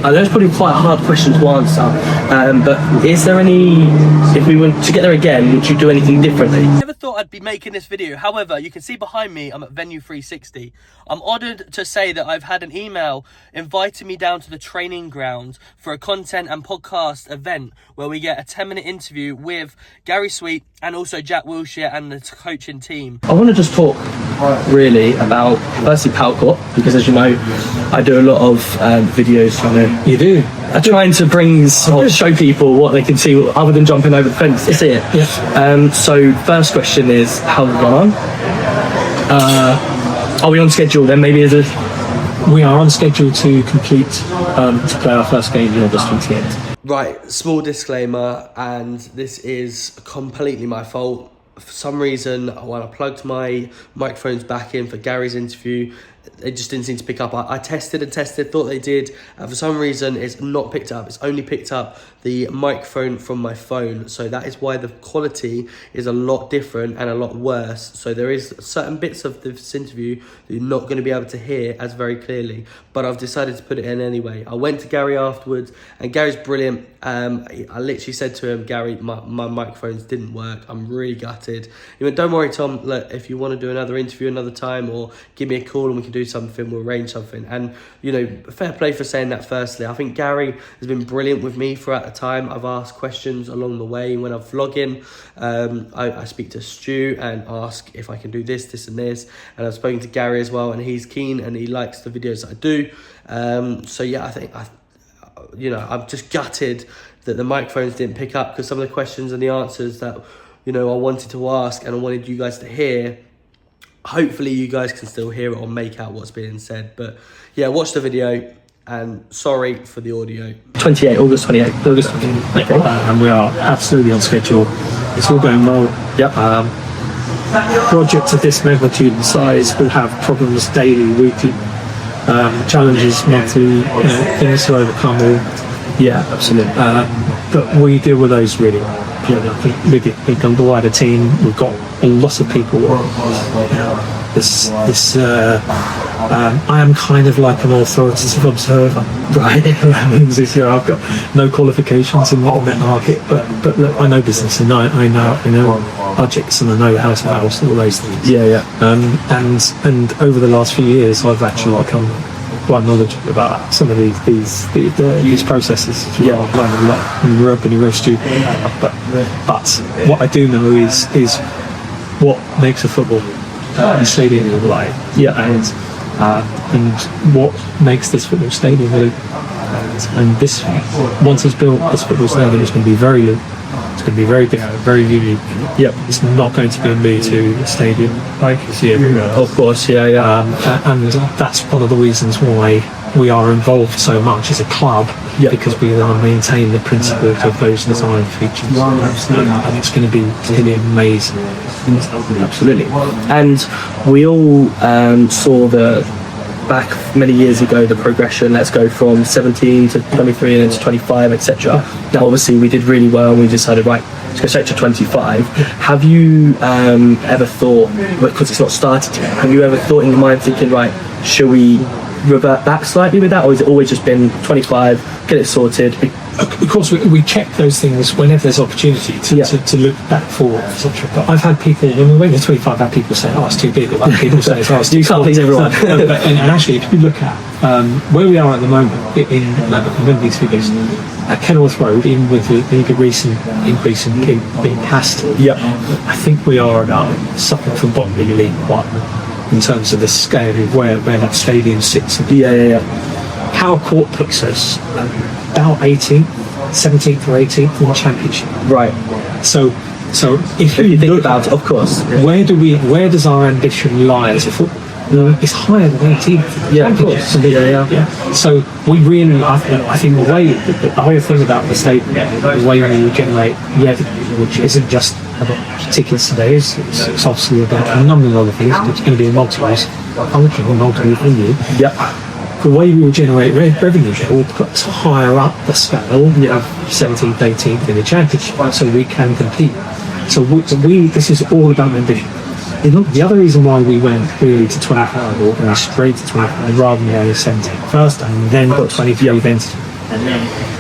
I know it's probably quite a hard question to answer, but is there any, if we were to get there again, would you do anything differently? I never thought I'd be making this video. However, you can see behind me, I'm at Venue 360. I'm honoured to say that I've had an email inviting me down to the training ground for a content and podcast event where we get a 10-minute interview with Gary Sweet and also Jack Wilshere and the coaching team. I want to just talk really about, firstly, Palcourt, because as you know, I do a lot of videos. You do? I'm trying to bring or show people what they can see other than jumping over the fence to see it. Yeah. So first question is, how's it gone on? Are we on schedule then? Maybe is it? We are on schedule to complete to play our first game in August 28th. Right, small disclaimer, and this is completely my fault. For some reason, when I plugged my microphones back in for Gary's interview, they just didn't seem to pick up. I tested and tested, thought they did. For some reason, it's not picked up. It's only picked up the microphone from my phone. So that is why the quality is a lot different and a lot worse. So there is certain bits of this interview that you're not going to be able to hear as very clearly. But I've decided to put it in anyway. I went to Gary afterwards, and Gary's brilliant. I literally said to him, Gary, my microphones didn't work. I'm really gutted. He went, don't worry, Tom. Look, if you want to do another interview another time, or give me a call and we can do something, we'll arrange something. And, you know, fair play for saying that firstly. I think Gary has been brilliant with me throughout the time. I've asked questions along the way. When I'm vlogging, I speak to Stu and ask if I can do this and this. And I've spoken to Gary as well, and he's keen and he likes the videos that I do. So yeah, I think, I'm just gutted that the microphones didn't pick up, because some of the questions and the answers that, I wanted to ask and I wanted you guys to hear, hopefully you guys can still hear it or make out what's being said. But yeah, watch the video, and sorry for the audio. August 28th. Okay. And we are absolutely on schedule. It's all going well. Yep. Projects of this magnitude and size will have problems daily, weekly, challenges monthly, things to overcome all. Yeah, absolutely. But we deal with those really well. I think we've done the wider team. We've got a lot of people. I am kind of like an authoritative observer, right? I've got no qualifications in what I market, but look, I know business, and I know budgets, and I know how to house all those things. Yeah. And over the last few years, I've actually become quite knowledgeable about some of these processes. Yeah, I've learned a lot. And we're openly very stupid, but what I do know is what makes a football stadium live. Yeah, and what makes this football stadium really. And this, once it's built, this football stadium is going to be very good. It's going to be very different, very unique. Yep. It's not going to be a Me Too stadium like you see everywhere. Of course, yeah. And that's one of the reasons why we are involved so much as a club, because we want to maintain the principles of those design features. And it's going to be really amazing. Absolutely. And we all saw back many years ago the progression. Let's go from 17 to 23 and then to 25, etc. Now obviously we did really well, and we decided, right, let's go straight to 25. Have you ever thought, because it's not started yet, have you ever thought in your mind thinking, right, shall we revert back slightly with that, or has it always just been 25, get it sorted? Of course, we check those things whenever there's opportunity to look back forward, etc. But I've had people, when we went to 25, I've had people say, oh, it's too big, or people say, oh, it's too You can't please everyone. and actually, if you look at where we are at the moment, in these figures, at Kenilworth Road, even with the recent increase in being cast, I think we are about something from bottom of League One in terms of the scale of where that stadium sits. How Court puts us about 18th, 17th or 18th in the Championship. Right. So if you think about it, of course. Where does our ambition lie as a football? It's higher than 18th. Yeah, of course. Yeah. So we really, I think the way thing about the stadium, the way we generate revenue, which isn't just about tickets today, it's obviously about a number of other things. It's going to be a multi-functional, multi-venue. Yeah. The way we will generate revenue will put us higher up the scale, 17th, 18th in the Championship, so we can compete. So this is all about ambition. The other reason why we went really to 25 or went straight to 25 rather than going to 17 first time and then got 23 events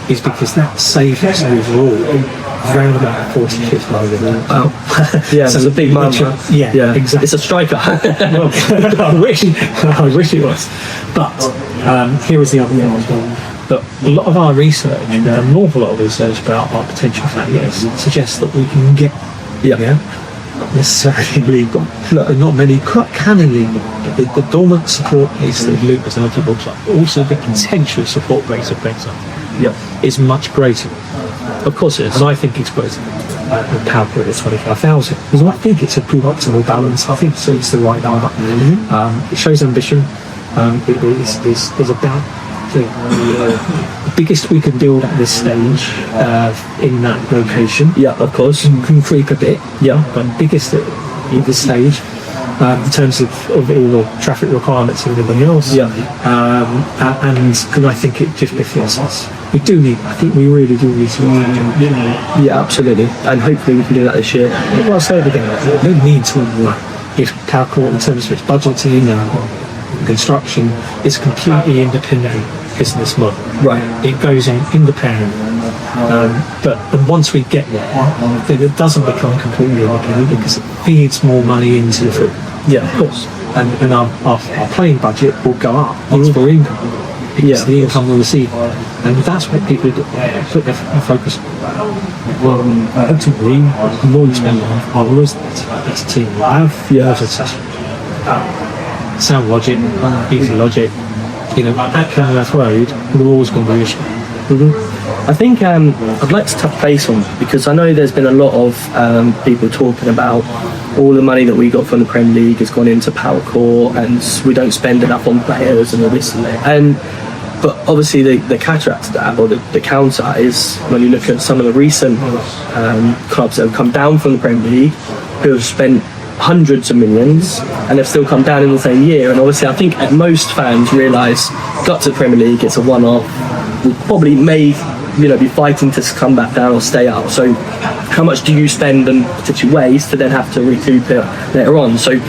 is because that saved us overall around about 40-50 million. Wow. Yeah, so it's a big man. Yeah, exactly. It's a striker. Well, I wish it was. But here is the other thing as well. That a lot of our research, an awful lot of research about our potential failures suggests that we can get, not necessarily legal, not many can illegal. The dormant support base that Luton and other football club, also the potential support base of Benson, is much greater. Of course it is. And I think it's greater than PowerPoint is 25,000. Because I think it's a pretty optimal balance. I think it's the right number. It shows ambition. It is about the biggest we can build at this stage in that location. Yeah, of course. Can creep a bit. Yeah, but biggest at this stage in terms of all the traffic requirements and everything else. Yeah. And I think it just befits us. We do need. I think we really do need to. Yeah, absolutely. And hopefully we can do that this year. Well, I'll say it again. We don't need to. If Calcourt, in terms of its budgeting and construction, is completely independent business model. Right. It goes in independent. But once we get there, then it doesn't become completely independent because it feeds more money into the football. Yeah, of course. And our playing budget will go up once we're income. Because the income we'll receive. And that's what people put their focus on. Well, ultimately, the more you spend on followers, that's a team will have. Yeah. Sound logic, easy logic. At Canada Road, we're always going to be issue. I think I'd like to touch base on, because I know there's been a lot of people talking about all the money that we got from the Premier League has gone into Power Court and we don't spend enough on players and all this and that. But obviously the cataract to that, or the counter, is when you look at some of the recent clubs that have come down from the Premier League who have spent hundreds of millions and they've still come down in the same year. And obviously I think most fans realise, got to the Premier League, it's a one-off, we probably may be fighting to come back down or stay up. So how much do you spend and potentially waste to then have to recoup it later on? So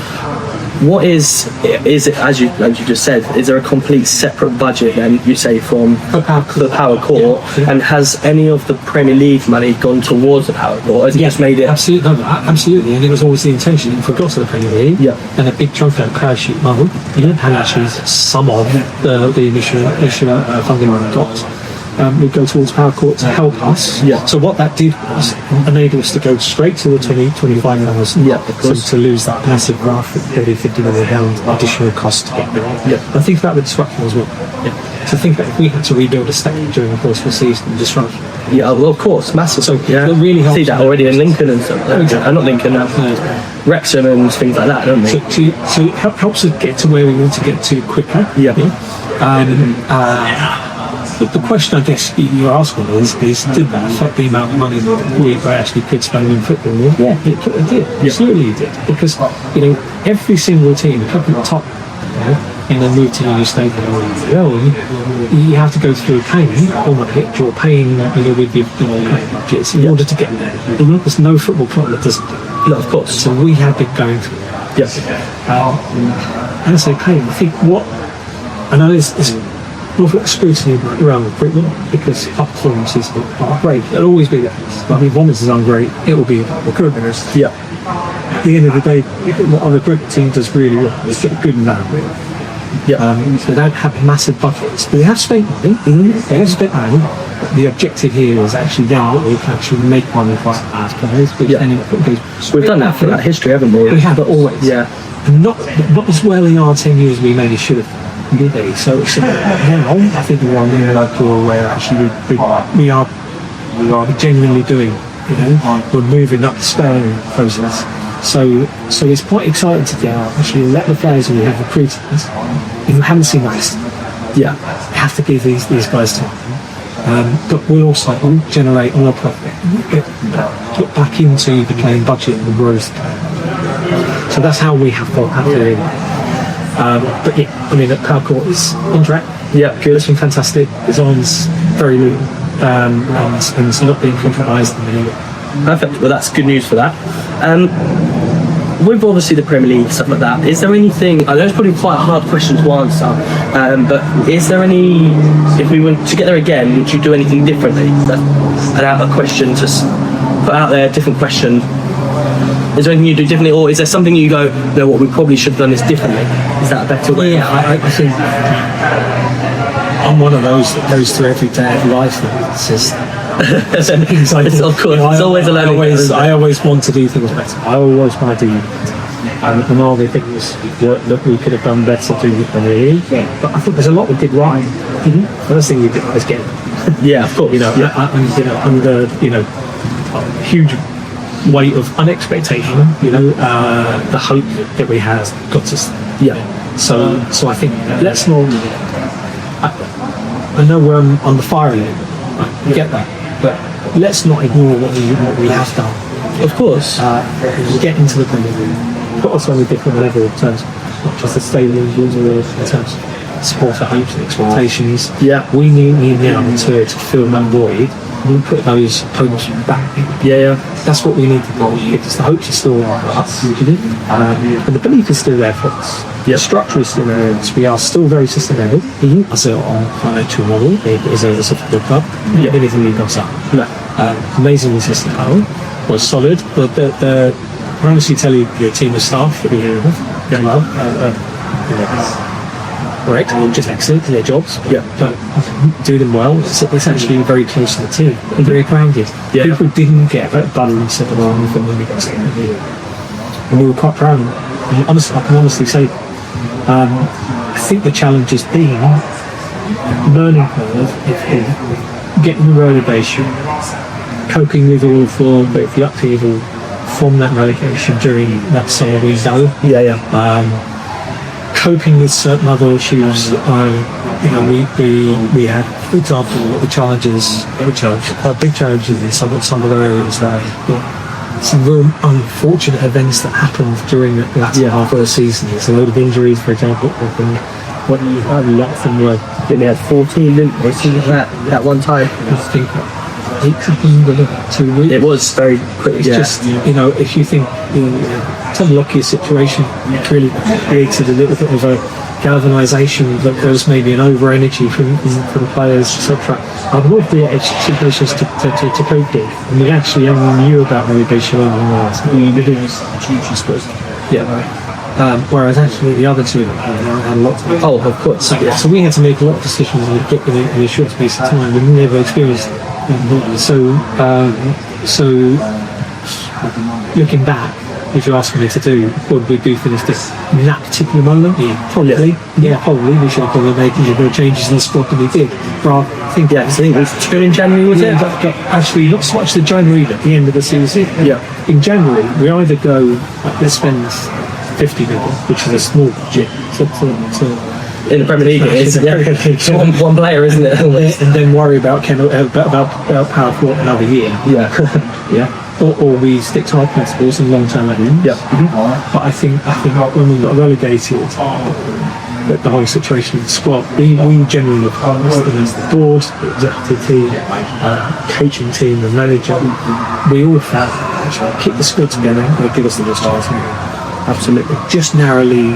what is it, as you just said, is there a complete separate budget then, you say, from the Power Court? Yeah. And has any of the Premier League money gone towards the Power Court? Has it just made it? Absolutely, and it was always the intention. If we got to the Premier League, and a big chunk of that parachute money, and actually some of the initial funding we got, would go towards Power Court to help us. Yeah. So what that did was enable us to go straight to the 25,000. Yeah, of course. To lose that massive graph at £50 million additional cost to get there. Yeah. I think about the disruption as well. Yeah. So think that if we had to rebuild a stadium during the course of the season, the disruption. Yeah, well, of course, massive. So yeah, it really helps. See that already in Lincoln and stuff. Not Lincoln, Wrexham and things like that, don't they? So it helps us get to where we want to get to quicker. Yeah. The question I guess you're asking is did that affect the amount of money that we actually could spend in football? Yeah, it did. Absolutely it did. Because, every single team, up at the top, in the move to the new stadium, you have to go through pain on the pitch or pain with your budgets in order to get there. There's no football club that doesn't. No, of course. So we have been going through. Yes. And I say pain. I think I know there's awful scrutiny around recruitment because our performances are great. It'll always be that. I mean, performances aren't great. It will be recruitment. Yeah. At the end of the day, what our recruitment team does really well is get good and bad. Yeah. They don't have massive budgets. They have spent money. They have spent money. The objective here is actually then what we can actually make money for as players. We've done that throughout history, haven't we? We have, but always. Yeah. And not as well in our 10 years we maybe should have. So now I think we're on the level where actually we are genuinely doing. We're moving up the scaling process. So it's quite exciting to get out. Actually, let the players who have recruited us, who haven't seen us, have to give these guys time. But we'll also generate more profit, get back into the playing budget and the growth. So that's how we have to do it. But at Power Court it's on track. Yeah, it's been fantastic. Design's very good, and it's not being compromised in any way. Perfect. Well, that's good news for that. with obviously the Premier League, stuff like that, is there anything, I know it's probably quite a hard question to answer, but is there any, if we were to get there again, would you do anything differently? A question, just put out there, different question. Is there anything you do differently, or is there something you go, no, what we probably should have done is differently? Is that a better way? Yeah, I think I'm one of those that goes through every day of life and says, of course, it's always a learning curve. I always want to do things better. I always want to do better. And all the things that we could have done better to do than we did. But I think there's a lot we did right. First thing we did was get Yeah, of course. Under a huge weight of unexpectation. The hope that we had got us. Yeah. So I think let's not. I know we're on the fire line. I get that. But let's not ignore what we have done. Of course. Get into the Premier League. Put us on a different level in terms of not just the stadium, in terms of supporter hopes and expectations. Yeah. We need now to fill that void and put those hopes back. Yeah. That's what we need to do. Because the hopes are still there for us. And the belief is still there for us. Yeah. The structure is still there. We are still very sustainable as a financial model, as a football club. Yeah. Anything that goes up. No. Amazingly sustainable. Was solid, but I honestly tell you, your team of staff that we have, correct, just excellent in their jobs. Yeah. But do them well. It's actually very close to the team and very grounded. Yeah. People didn't get that balance at the moment when we got started. And we were quite proud. And honestly, I can honestly say, I think the challenge has been learning curve, getting the relegation, coping with all the upheaval from that relegation during that summer window. Yeah. Coping with certain other issues. We had, for example, big challenges in some of the areas there. Some real unfortunate events that happened during that half of the season. There's a load of injuries, for example. A lot of them were. They had 14, didn't they? Something like that at one time. I think it could be within 2 weeks. It was very quick. It's just, if you think it's a luckier situation, it really created a little bit of a galvanisation that there was maybe an over energy from the players, etc. I'd love the situations to cope with. And we actually only knew about relegation over the last Spurs. Yeah. Whereas actually the other two had a lot to. Oh, of course. So we had to make a lot of decisions in a short space of time. We never experienced. So looking back, if you ask me to do, what would we do for this in that particular moment? Probably. We should have probably made the changes in the squad that we did. But I think I think it was 2 in January, was it? But actually, not so much the January, but the end of the season. Yeah. In January, we either go, let's spend 50 million, which is a small budget, in the Premier League, it is. It's one player, isn't it? And then worry about power for another year. Yeah. Or we stick to our principles and long-term aim. Yeah. But I think when we got relegated, the whole situation in the squad, we generally look at the board, the executive team, coaching team, the manager. We all felt keep the squad together and give us the best chance. Absolutely. Just narrowly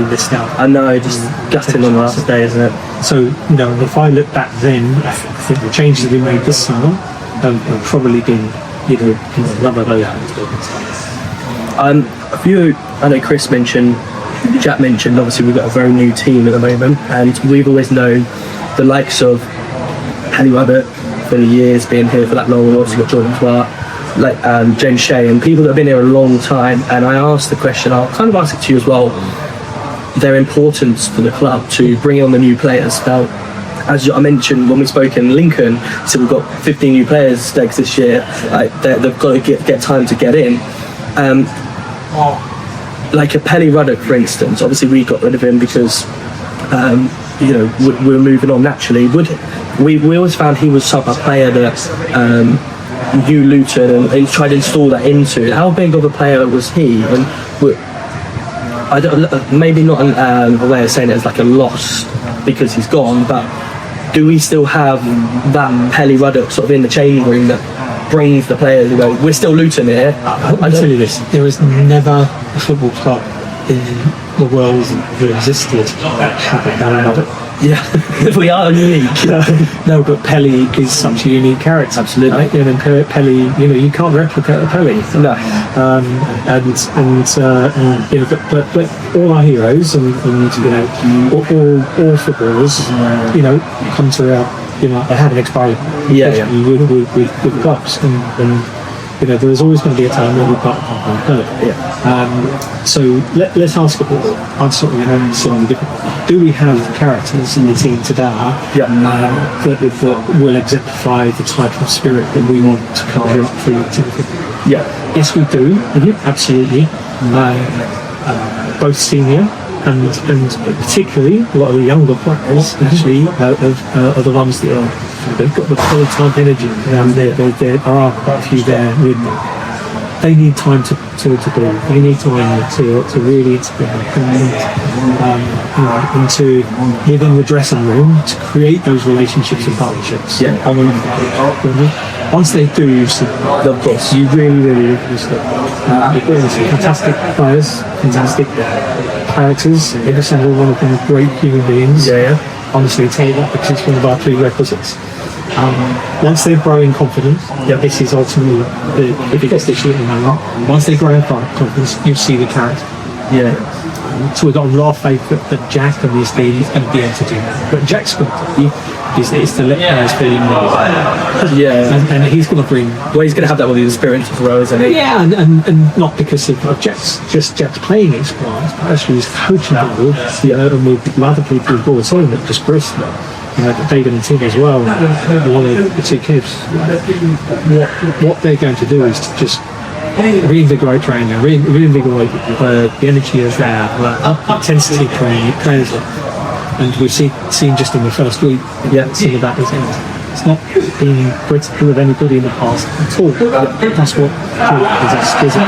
missed out. I know, just gutting on the last day, isn't it? So, if I look back then, I think the changes that we made this summer have probably been, another low. I know Chris mentioned, Jack mentioned, obviously we've got a very new team at the moment, and we've always known the likes of Paddy Rabbit for the years, being here for that long, and obviously got Jordan Clark, like James Shea, and people that have been here a long time. And I asked the question, I'll kind of ask it to you as well, their importance for the club to bring on the new players. Now, as I mentioned when we spoke in Lincoln, so we've got 15 new players, Stegs, this year. They've got to get time to get in. Like a Pelly Ruddock, for instance, obviously we got rid of him because we're moving on naturally. We always found he was sort of a player that knew Luton and tried to install that into. How big of a player was he? And I don't, maybe not a way of saying it as like a loss because he's gone, but do we still have that Pelly Ruddock sort of in the change room that brings the players. You know, we're still Luton here. I'll tell you this: there is never a football club in the world that existed that had a ballad. Yeah, we are unique. No, but Pelly is such a unique character. Absolutely. Right? And Pelly, you know, you can't replicate a Pelly. No. You know, but all our heroes and you know, all footballers, you know, come to our, you know, they have an expiry. Yeah. With clubs, and you know, there's always going to be a time when we've got hurt. Yeah. So let's ask something slightly different. Do we have characters in the team today that will exemplify the type of spirit that we want to come here for you to? Yeah. Yes, we do. Absolutely. Both senior and particularly a lot of the younger players actually are the ones that they've got the full-time energy. There are quite a few there with them. They need time to build. They need time to really integrate into within the dressing room to create those relationships and partnerships. Yeah. Once they do, Of course. you really fantastic players, fantastic characters. Every single one of them are great human beings. Yeah. Honestly, tell you that because it's one of our prerequisites. Once they grow in confidence, this is ultimately the biggest issue in the moment. Once they grow in confidence, you see the character. Yeah. So we've got a lot of faith that Jack and his team is going to be able to do that. But Jack's going to is to let players feel Yeah. and he's going to bring. Well, he's going to have that with his experience as well, isn't he? Yeah, and not because of Jack's playing experience, but actually his coaching board, and with other people involved, it's not just Chris, you know, David and Tim as well, one of the two kids. What they're going to do is to just reinvigorate training, reinvigorate the energy of intensity training, and we've seen just in the first week, some of that is it's not being critical of anybody in the past at all. That's what is it.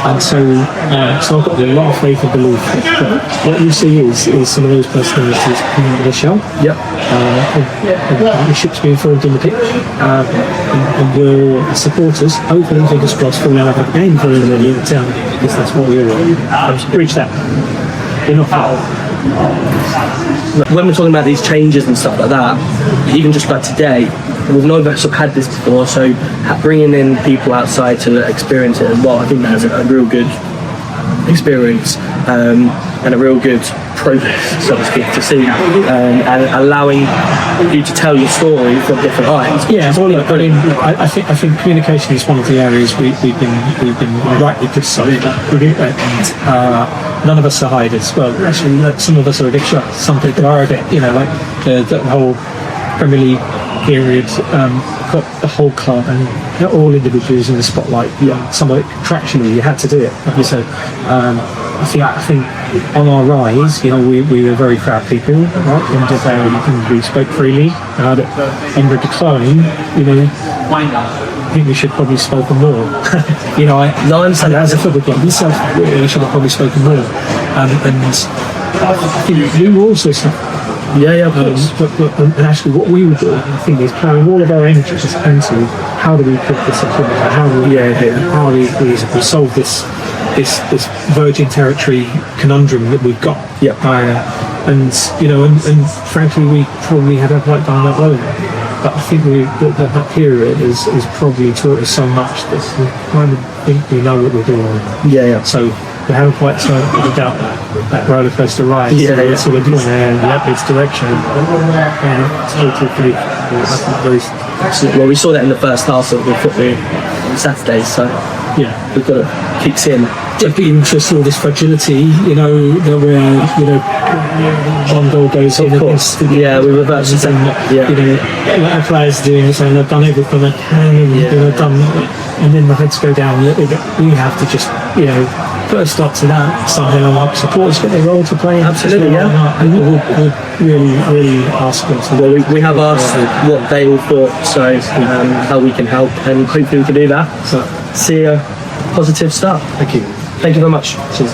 And so I've got a lot of faith and belief that what you see is some of those personalities coming into the show. Yep. And partnerships being formed in the pitch, and we'll support us. Hopefully, fingers crossed, fall out of the game for Luton Town, because that's what we want. Reach that. Enough. When we're talking about these changes and stuff like that, even just like today, we've none of us have had this before, so bringing in people outside to experience it as well, I think that's a real good experience and a real good progress, so to speak, to see, and allowing you to tell your story from different eyes. Yeah, well, look, I mean, I think communication is one of the areas we've been rightly criticised, and none of us are hiders. Well, actually, some of us are a bit shy. Some people are a bit, you know, like the whole Premier League period, got the whole club and all individuals in the spotlight. Yeah, some of it contractually you had to do it. Like you said, I think on our rise, you know, we were very proud people, right? And we spoke freely. On the decline, you know, I think we should probably have spoken more. You know, I understand that as a football club myself, we should have probably spoken more. And I think you were also. Yeah, of course. But actually, what we would do, I think, is plowing all of our energies into how do we put this up, how do we solve this virgin territory conundrum that we've got. Yeah. And you know, and frankly, we probably haven't quite done that well. But I think that period has probably taught us so much that we kind of think we know what we're doing. Yeah. So we haven't quite started out that roller coaster ride. Yeah. So we're doing its direction. And totally Well, we saw that in the first half of the football on Saturday, so yeah, we've got to kicks in. To be interested in this fragility, you know, where, you know, one goal goes in against. Yeah, we were about to say, you know, our players doing this, and they've done everything they can, and they've done, and then the heads go down. We have to just, you know, put a stop to that. Somehow, like supporters get their role to play. Absolutely, yeah. And we'll really ask them. Well, we have asked what they all thought, so how we can help, and hopefully we can do that. So, see a positive start. Thank you. Thank you very much. Cheers.